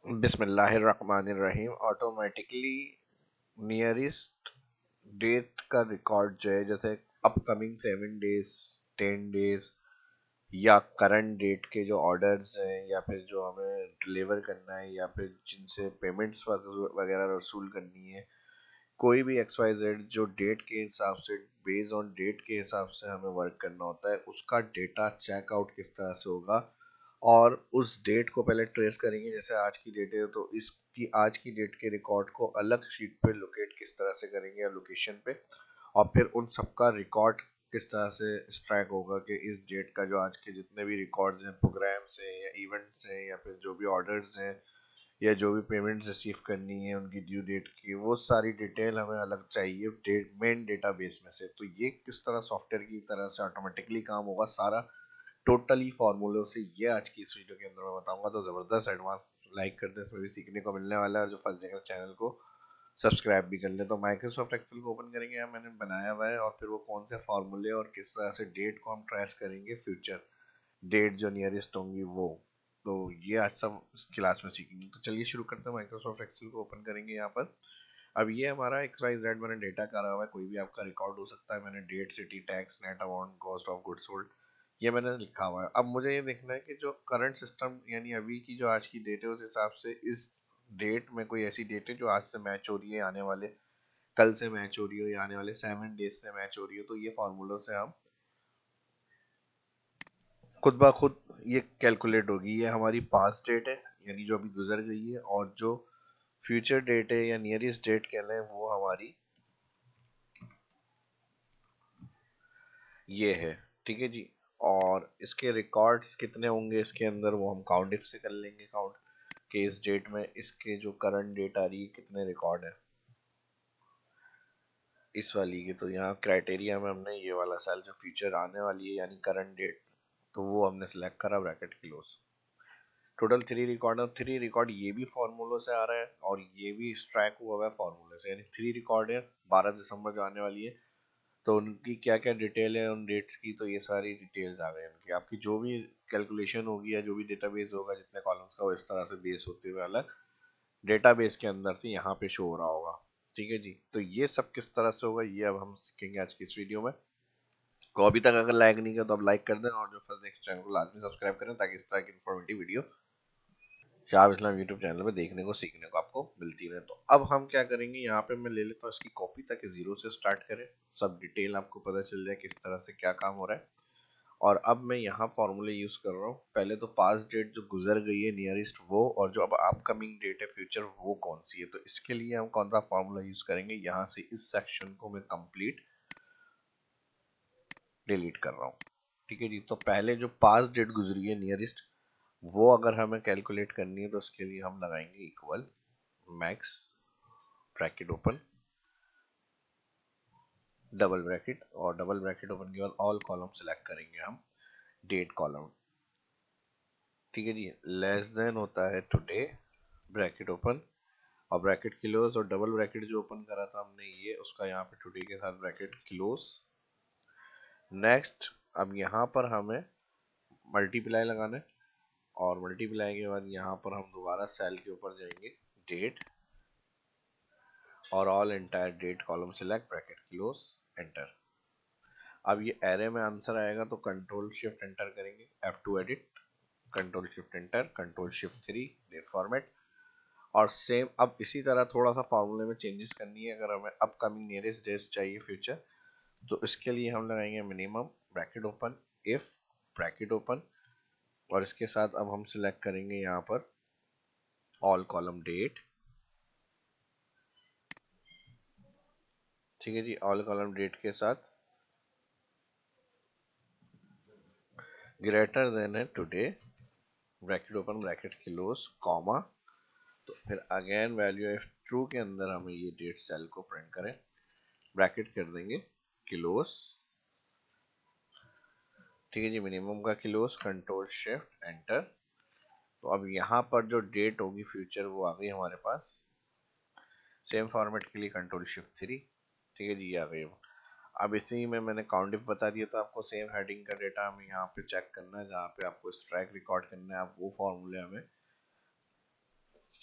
बिस्मिल्लाहिर्रहमानिर्रहीम। Automatically nearest date का record जो है, जैसे अपकमिंग 7 डेज, 10 डेज या करंट डेट के जो ऑर्डर्स हैं या फिर जो हमें डिलीवर करना है या फिर जिनसे पेमेंट्स वगैरह वसूल करनी है, कोई भी एक्स वाई जेड जो डेट के हिसाब से, बेस्ड ऑन डेट के हिसाब से हमें वर्क करना होता है, उसका डेटा चेकआउट किस तरह से होगा। और उस डेट को पहले ट्रेस करेंगे, जैसे आज की डेट है तो इसकी आज की डेट के रिकॉर्ड को अलग शीट पे लोकेट किस तरह से करेंगे या लोकेशन पे, और फिर उन सबका रिकॉर्ड किस तरह से स्ट्राइक होगा कि इस डेट का जो आज के जितने भी रिकॉर्ड्स हैं, प्रोग्राम्स हैं या इवेंट्स हैं या फिर जो भी ऑर्डर्स हैं या जो भी पेमेंट रिसीव करनी है उनकी ड्यू डेट की, वो सारी डिटेल हमें अलग चाहिए डेट मेन डेटाबेस में से। तो ये किस तरह सॉफ्टवेयर की तरह से ऑटोमेटिकली काम होगा सारा, टोटली फार्मूलों से, ये आज की इस वीडियो के अंदर मैं बताऊंगा। तो ज़बरदस्त एडवांस लाइक कर दे, इसमें भी सीखने को मिलने वाला है, और जो फर्स्ट देखें चैनल को सब्सक्राइब भी कर ले। तो माइक्रोसॉफ्ट एक्सेल को ओपन करेंगे, यहाँ मैंने बनाया हुआ है, और फिर वो कौन से फार्मूले और किस तरह से डेट को हम ट्रेस करेंगे, फ्यूचर डेट जो नियरेस्ट होंगी वो। तो ये आज सब इस क्लास में सीखेंगे। तो चलिए शुरू करते हैं। माइक्रोसॉफ्ट एक्सेल को ओपन करेंगे यहाँ पर। अब ये हमारा एक्स वाई जेड मैंने डेटा करा हुआ है, कोई भी आपका रिकॉर्ड हो सकता है। मैंने date, city, tax, net amount, cost of goods sold, ये मैंने लिखा हुआ है। अब मुझे ये देखना है कि जो करंट सिस्टम यानी अभी की जो आज की डेट है, उस हिसाब से इस डेट में कोई ऐसी डेट है जो आज से मैच हो रही है, आने वाले कल से मैच हो रही हो या आने वाले 7 डेज से मैच हो रही हो। तो ये फॉर्मूलों से हम खुद ब खुद ये कैलकुलेट होगी। ये हमारी पास्ट डेट है यानी जो अभी गुजर गई है, और जो फ्यूचर डेट है या नियरेस्ट डेट कह लें वो हमारी ये है। ठीक है जी। और इसके रिकॉर्ड्स कितने होंगे इसके अंदर, वो हम काउंट इफ से कर लेंगे। काउंट के इस डेट में इसके जो करंट डेट आ रही है कितने रिकॉर्ड है इस वाली के। तो यहाँ क्राइटेरिया में हमने ये वाला सेल जो फ्यूचर आने वाली है यानी करंट डेट, तो वो हमने सेलेक्ट करा, ब्रैकेट क्लोज। टोटल 3 रिकॉर्ड है। 3 रिकॉर्ड ये भी फार्मूलों से आ रहा है और ये भी स्ट्राइक हुआ हुआ है फार्मूले से, यानी 3 रिकॉर्ड है 12 दिसंबर जो आने वाली है। तो उनकी क्या क्या डिटेल है उन डेट्स की, तो ये सारी डिटेल्स आ गई उनकी। आपकी जो भी कैलकुलेशन होगी या जो भी डेटाबेस होगा जितने कॉलम्स का, वो इस तरह से बेस होते हुए अलग डेटाबेस के अंदर से यहाँ पे शो हो रहा होगा। ठीक है जी। तो ये सब किस तरह से होगा ये अब हम सीखेंगे आज की इस वीडियो में। को अभी तक अगर लाइक नहीं किया तो अब लाइक कर दें, और जो फर्स्ट चैनल को लाजमी सब्सक्राइब करें ताकि इस तरह की इन्फॉर्मेटिव वीडियो शाह इस्लाम यूट्यूब चैनल पे देखने को सीखने को आपको मिलती रहे। तो अब हम क्या करेंगे, यहाँ पे मैं ले लेता हूँ इसकी कॉपी ताकि जीरो से स्टार्ट करें, सब डिटेल आपको पता चल जाए किस तरह से क्या काम हो रहा है। और अब मैं यहाँ फॉर्मूले यूज कर रहा हूँ। पहले तो पास्ट डेट जो गुजर गई है नियरेस्ट वो, और जो अब अपकमिंग डेट है फ्यूचर वो कौन सी है। तो इसके लिए हम कौन सा फॉर्मूला यूज करेंगे, यहाँ से इस सेक्शन को मैं कंप्लीट डिलीट कर रहा हूँ। ठीक है जी। तो पहले जो पास्ट डेट गुजरी है नियरेस्ट, वो अगर हमें कैलकुलेट करनी है तो उसके लिए हम लगाएंगे equal max, bracket open, double bracket, और डबल ब्रैकेट ओपन के बाद ऑल कॉलम सेलेक्ट करेंगे हम, डेट कॉलम। ठीक है जी। लेस देन होता है टुडे, ब्रैकेट ओपन और ब्रैकेट क्लोज, और डबल ब्रैकेट जो ओपन करा था हमने ये उसका यहाँ पे टुडे के साथ ब्रैकेट क्लोज। नेक्स्ट, अब यहाँ पर हमें मल्टीप्लाई लगाना है, और मल्टीप्लाई के बाद यहाँ पर हम दोबारा सेल के ऊपर जाएंगे, डेट, और all entire date column select, bracket close, enter. अब ये एरे में आंसर आएगा तो कंट्रोल शिफ्ट एंटर करेंगे, F2 edit, control shift enter, control shift 3 date format. और सेम अब इसी तरह थोड़ा सा फार्मूले में चेंजेस करनी है। अगर हमें अपकमिंग नियरेस्ट डेज चाहिए फ्यूचर, तो इसके लिए हम लगाएंगे minimum, bracket open, if, bracket open, और इसके साथ अब हम सिलेक्ट करेंगे यहाँ पर ऑल कॉलम डेट। ठीक है जी। ऑल कॉलम डेट के साथ ग्रेटर देन है today, bracket open, bracket close, comma. तो फिर अगेन वैल्यू ऑफ ट्रू के अंदर हमें ये डेट सेल को प्रिंट करें, ब्रैकेट कर देंगे क्लोज। ठीक है जी। मिनिमम का क्लोज, कंट्रोल शिफ्ट एंटर। तो अब यहाँ पर जो डेट होगी फ्यूचर वो आ गई हमारे पास। सेम फॉर्मेट के लिए कंट्रोल शिफ्ट 3। ठीक है जी, ये आ गई। अब इसी में मैंने काउंट इफ बता दिया था आपको, सेम हेडिंग का डेटा हमें यहाँ पे चेक करना है, जहाँ पे आपको स्ट्राइक रिकॉर्ड करना है, आप वो फॉर्मूले हमें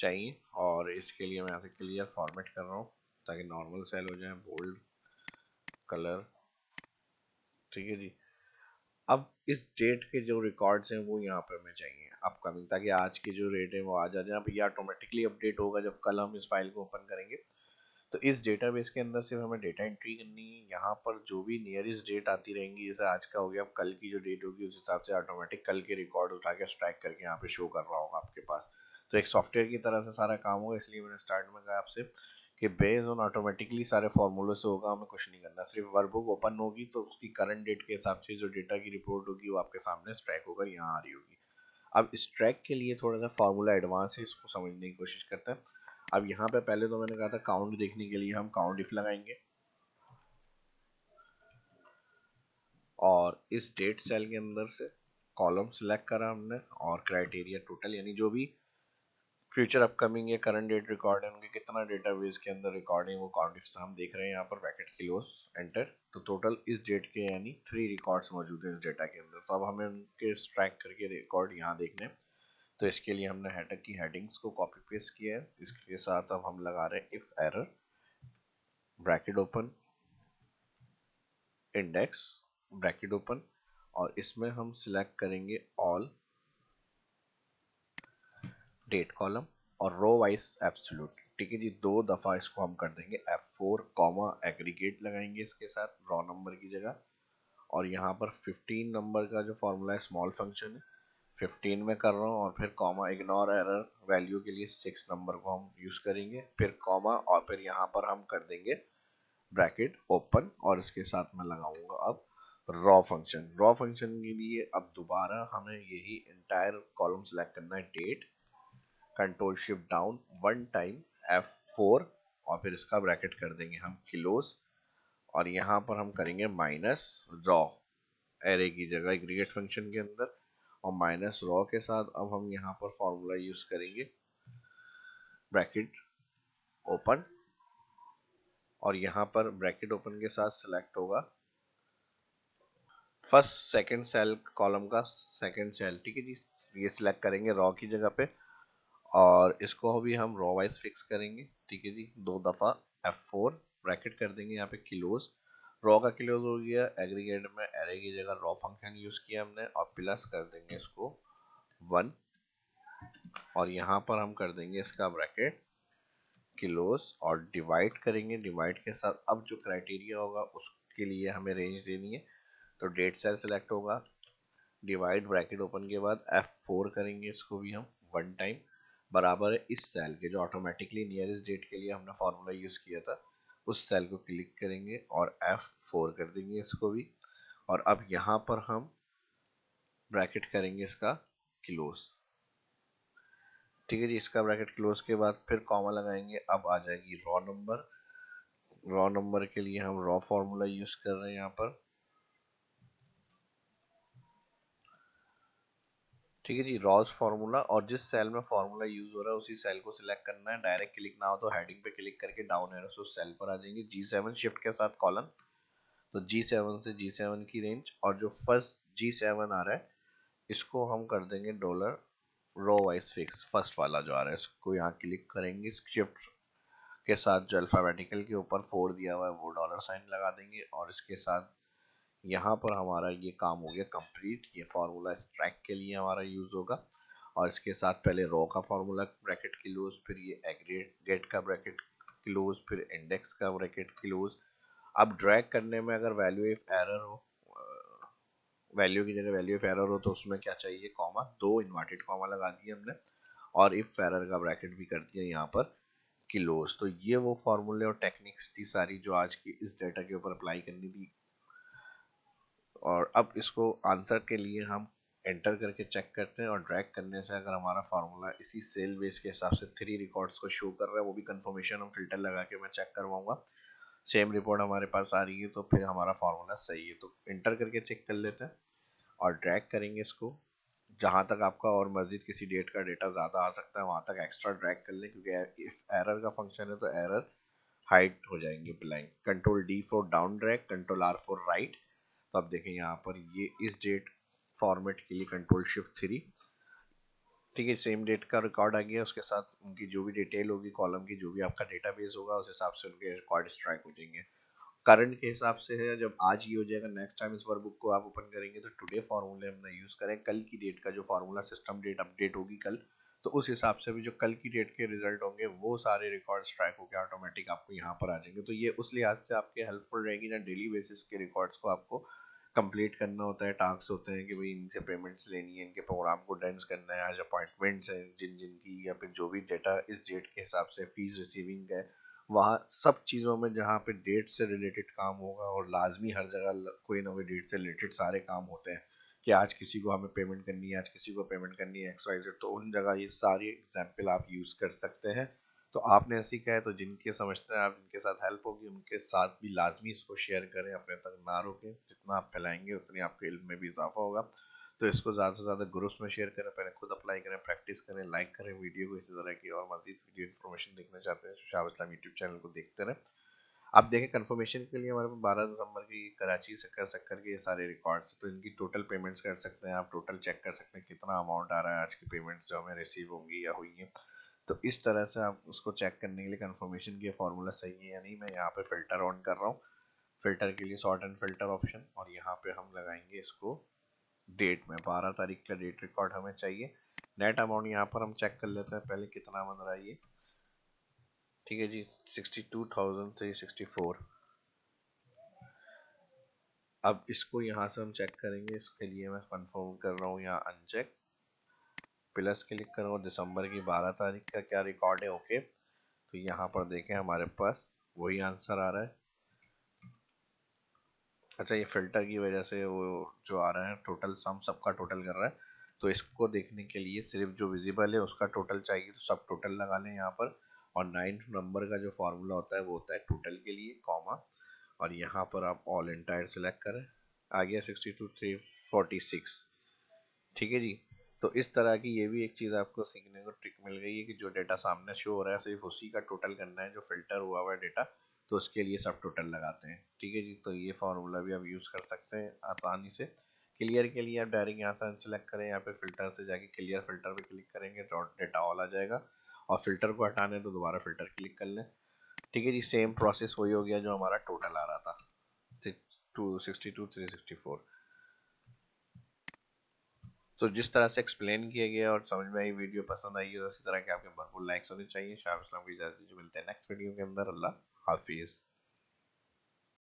चाहिए, और इसके लिए मैं यहाँ से क्लियर फॉर्मेट कर रहा हूँ ताकि नॉर्मल सेल हो जाए, बोल्ड कलर। ठीक है जी। अब इस डेट के जो रिकॉर्ड्स हैं वो यहाँ पे हमें चाहिए अपकमिंग, ताकि आज की जो रेट है वो आ जाए। अब ये ऑटोमेटिकली अपडेट होगा जब कल हम इस फाइल को ओपन करेंगे। तो इस डेटाबेस के अंदर सिर्फ हमें डेटा एंट्री करनी है। यहाँ पर जो भी नियरेस्ट डेट आती रहेंगी, जैसे आज का हो गया, अब कल की जो डेट होगी उस हिसाब से ऑटोमेटिक कल के रिकॉर्ड उठा के स्ट्राइक करके यहाँ पे शो कर रहा होगा आपके पास। तो एक सॉफ्टवेयर की तरह से सारा काम होगा, इसलिए मैंने स्टार्ट में कहा आपसे कि बेस्ड ऑन ऑटोमेटिकली सारे फॉर्मूले से होगा, हमें कुछ नहीं करना। सिर्फ वर्कबुक ओपन होगी तो उसकी करंट डेट के हिसाब से जो डेटा की रिपोर्ट होगी वो आपके सामने स्ट्राइक होकर यहाँ आ रही होगी। अब स्ट्रैक के लिए थोड़ा सा फार्मूला एडवांस है, इसको समझने की कोशिश करते हैं। अब यहाँ पे पहले तो मैंने कहा था काउंट देखने के लिए हम काउंट इफ लगाएंगे, और इस डेट सेल के अंदर से कॉलम सिलेक्ट करा हमने, और क्राइटेरिया टोटल, यानी जो भी फ्यूचर अपकमिंग या करंट डेट रिकॉर्ड है उनके कितना डेटाबेस के अंदर रिकॉर्ड है वो काउंट इफ से हम देख रहे हैं यहाँ पर, ब्रैकेट क्लोज एंटर। तो टोटल इस डेट के यानी 3 रिकॉर्ड्स मौजूद हैं इस डेटा के अंदर। तो अब हमें उनके स्ट्रैक करके रिकॉर्ड यहाँ देखने हैं। तो इसके लिए हमने हेडर की हेडिंग्स को कॉपी पेस्ट किया है। इसके साथ अब हम लगा रहे हैं if error, bracket open, index, bracket open, और इसमें हम सिलेक्ट करेंगे ऑल डेट कॉलम और रो वाइज एब्सोल्यूट। ठीक है जी, 2 दफा इसको हम कर देंगे F4 कॉमा एग्रीगेट लगाएंगे इसके साथ रॉ नंबर की जगह। और यहाँ पर 15 नंबर का जो फॉर्मूला है स्मॉल फंक्शन है, 15 में कर रहा हूँ, और फिर कॉमा इग्नोर एरर वैल्यू के लिए 6 नंबर को हम यूज करेंगे, फिर कॉमा, और फिर यहाँ पर हम कर देंगे ब्रैकेट ओपन, और इसके साथ मैं लगाऊंगा अब रॉ फंक्शन। रॉ फंक्शन के लिए अब दोबारा हमें यही इंटायर कॉलम सेलेक्ट करना है, date, control shift down one time F4, और फिर इसका ब्रैकेट कर देंगे हम क्लोज, और यहाँ पर हम करेंगे माइनस रॉ एरे की जगह एग्रीगेट फंक्शन के अंदर, और माइनस रॉ के साथ अब हम यहाँ पर फॉर्मूला यूज करेंगे ब्रैकेट ओपन, और यहाँ पर ब्रैकेट ओपन के साथ सिलेक्ट होगा फर्स्ट सेकंड सेल कॉलम का सेकंड सेल। ठीक है जी, ये सिलेक्ट करेंगे रॉ की जगह पे, और इसको भी हम रॉ वाइज फिक्स करेंगे। ठीक है जी, 2 दफा F4 ब्रैकेट कर देंगे यहाँ पे क्लोज, रॉ का क्लोज हो गया। एग्रीगेट में एरे की जगह रॉ फंक्शन यूज किया हमने, और प्लस कर देंगे इसको 1, और यहाँ पर हम कर देंगे इसका ब्रैकेट क्लोज, और डिवाइड करेंगे। डिवाइड के साथ अब जो क्राइटेरिया होगा उसके लिए हमें रेंज देनी है। तो डेट सेल सेलेक्ट होगा, डिवाइड ब्रैकेट ओपन के बाद F4 करेंगे, इसको भी हम 1 टाइम, बराबर है इस सेल के जो ऑटोमेटिकली नियरेस्ट डेट के लिए हमने फॉर्मूला यूज किया था, उस सेल को क्लिक करेंगे और F4 कर देंगे इसको भी। और अब यहाँ पर हम ब्रैकेट करेंगे इसका क्लोज। ठीक है जी, इसका ब्रैकेट क्लोज के बाद फिर कॉमा लगाएंगे। अब आ जाएगी रॉ नंबर। रॉ नंबर के लिए हम रॉ फॉर्मूला यूज कर रहे हैं यहाँ पर। ठीक है जी, रॉस फार्मूला, और जिस सेल में फार्मूला यूज हो रहा है उसी सेल को सिलेक्ट करना है। डायरेक्ट क्लिक ना हो तो हेडिंग पे क्लिक करके डाउन एरो से उस सेल पर आ जाएंगे, G7 शिफ्ट के साथ कॉलन। तो G7 से G7 की रेंज, और जो फर्स्ट G7 आ रहा है इसको हम कर देंगे dollar row wise fix, first वाला जो आ रहा है इसको यहाँ क्लिक करेंगे, शिफ्ट के साथ जो अल्फाबेटिकल के ऊपर 4 दिया हुआ है वो डॉलर साइन लगा देंगे, और इसके साथ यहाँ पर हमारा ये काम हो गया कंप्लीट। ये फार्मूला स्ट्रैक के लिए हमारा यूज होगा, और इसके साथ पहले रो का फार्मूला ब्रैकेट क्लोज, फिर ये एग्रीगेट का ब्रैकेट क्लोज, फिर इंडेक्स का ब्रैकेट क्लोज। अब ड्रैग करने में अगर वैल्यू इफ एरर हो, वैल्यू की जगह वैल्यू इफ एरर हो, तो उसमें क्या चाहिए, कॉमा, 2 इन्वर्टेड कॉमा लगा दिए हमने, और इफ एरर का ब्रैकेट भी कर दिया यहाँ पर क्लोज। तो ये वो फॉर्मूले और टेक्निक्स थी सारी जो आज की इस डेटा के ऊपर अप्लाई करनी थी। और अब इसको आंसर के लिए हम एंटर करके चेक करते हैं, और ड्रैग करने से अगर हमारा फार्मूला इसी सेल बेस के हिसाब से 3 रिकॉर्ड्स को शो कर रहा है, वो भी कंफर्मेशन हम फिल्टर लगा के मैं चेक करवाऊंगा, सेम रिपोर्ट हमारे पास आ रही है, तो फिर हमारा फार्मूला सही है। तो एंटर करके चेक कर लेते हैं और ड्रैग करेंगे इसको, जहाँ तक आपका और मजीद किसी डेट का डेटा ज़्यादा आ सकता है वहाँ तक एक्स्ट्रा ड्रैग कर लें, क्योंकि इफ एरर का फंक्शन है तो एरर हाइड हो जाएंगे blank. Control D for down drag, control R for right. तो अब देखें यहाँ पर ये इस डेट फॉर्मेट के लिए कंट्रोल शिफ्ट 3, ठीक है, सेम डेट का रिकॉर्ड आ गया, उसके साथ उनकी जो भी डिटेल होगी कॉलम की, जो भी आपका डेटाबेस होगा उस हिसाब से उनके रिकॉर्ड स्ट्राइक हो जाएंगे। करंट के हिसाब से है, जब आज ही हो जाएगा, नेक्स्ट टाइम इस वर्कबुक को आप ओपन करेंगे तो टुडे फार्मूले हम ना यूज करें, कल की डेट का जो फार्मूला सिस्टम डेट अपडेट होगी कल, तो उस हिसाब से भी जो कल की डेट के रिजल्ट होंगे वो सारे रिकॉर्ड स्ट्राइक होकर ऑटोमेटिक आपको यहाँ पर आ जाएंगे। तो ये उस लिहाज से आपके हेल्पफुल रहेगी ना, डेली बेसिस के रिकॉर्ड्स को आपको कंप्लीट करना होता है, टास्क होते हैं कि भाई इनसे पेमेंट्स लेनी है, इनके प्रोग्राम को डेंस करना है, आज अपॉइंटमेंट्स हैं जिन जिन की, या फिर जो भी डेटा इस डेट के हिसाब से फीस रिसीविंग है, वहाँ सब चीज़ों में जहाँ पे डेट से रिलेटेड काम होगा, और लाजमी हर जगह कोई ना कोई डेट से रिलेटेड सारे काम होते हैं कि आज किसी को हमें पेमेंट करनी है, आज किसी को पेमेंट करनी है, एक्स वाई जेड, तो उन जगह ये सारी एग्जाम्पल आप यूज़ कर सकते हैं। तो आपने ऐसी कहा है तो जिनके समझते हैं आप, जिनके साथ हेल्प होगी उनके साथ भी लाजमी इसको शेयर करें, अपने तक ना रोकें, जितना आप फैलाएंगे उतनी आपके इल्म में भी इजाफा होगा। तो इसको ज़्यादा से ज़्यादा ग्रुप्स में शेयर करें, पहले खुद अप्लाई करें, प्रैक्टिस करें, लाइक करें वीडियो को, इसी तरह की और मजीद वीडियो इन्फॉर्मेशन देखना चाहते हैं तो शाह इस्लाम यूट्यूब चैनल को देखते रहें। आप देखें कंफर्मेशन के लिए हमारे पास 12 दिसंबर की कराची से कर शक्कर के ये सारे रिकॉर्ड्स, तो इनकी टोटल पेमेंट्स कर सकते हैं आप, टोटल चेक कर सकते हैं कितना अमाउंट आ रहा है आज की पेमेंट्स जो हमें रिसीव होंगी या हुई है। तो इस तरह से आप उसको चेक करने के लिए कंफर्मेशन की फॉर्मूला सही है या नहीं, मैं यहाँ पे फिल्टर ऑन कर रहा हूँ, फिल्टर के लिए सॉर्ट एंड फिल्टर ऑप्शन, और यहाँ पे हम लगाएंगे इसको डेट में, 12 तारीख का डेट रिकॉर्ड हमें चाहिए। नेट अमाउंट यहाँ पर हम चेक कर लेते हैं पहले कितना बन रहा है ये। ठीक है जी, 62,364। अब इसको यहाँ से हम चेक करेंगे, इसके लिए मैं कंफर्म कर रहा हूँ यहाँ अनचेक, प्लस क्लिक करूँगा, दिसंबर की 12 तारीख का क्या रिकॉर्ड है, ओके। तो यहाँ पर देखें हमारे पास वही आंसर आ रहा है। अच्छा, ये फिल्टर की वजह से वो जो आ रहा है टोटल सम सबका टोटल कर रहा है, तो इसको देखने के लिए सिर्फ जो विजिबल है उसका टोटल चाहिए, तो सब टोटल लगा लें यहाँ पर। और 9th नंबर का जो फार्मूला होता है वो होता है टोटल के लिए, कॉमा, और यहाँ पर आप ऑल एंटायर सेलेक्ट करें, आ गया 62,346। ठीक है जी। तो इस तरह की ये भी एक चीज़ आपको सीखने को ट्रिक मिल गई है कि जो डेटा सामने शो हो रहा है सिर्फ उसी का टोटल करना है, जो फिल्टर हुआ हुआ है डेटा तो उसके लिए सब टोटल लगाते हैं। ठीक है जी, तो ये फार्मूला भी आप यूज़ कर सकते हैं आसानी से। क्लियर के लिए आप डायरेक्ट यहाँ से सेलेक्ट करें, यहाँ पे फिल्टर से जाके क्लियर फिल्टर पे क्लिक करेंगे तो डेटा ऑल आ जाएगा, और फिल्टर को हटाने तो दोबारा फिल्टर क्लिक कर लें। ठीक है जी, सेम प्रोसेस वही हो गया जो हमारा टोटल आ रहा था, 262,364। तो जिस तरह से एक्सप्लेन किया गया और समझ में आई, वीडियो पसंद आई है, उसी तरह के आपके भरपूर लाइक्स होने चाहिए। शाह इस्लाम की इजाज़त दीजिए, मिलते हैं नेक्स्ट वीडियो के अंदर। अल्लाह हाफिज़।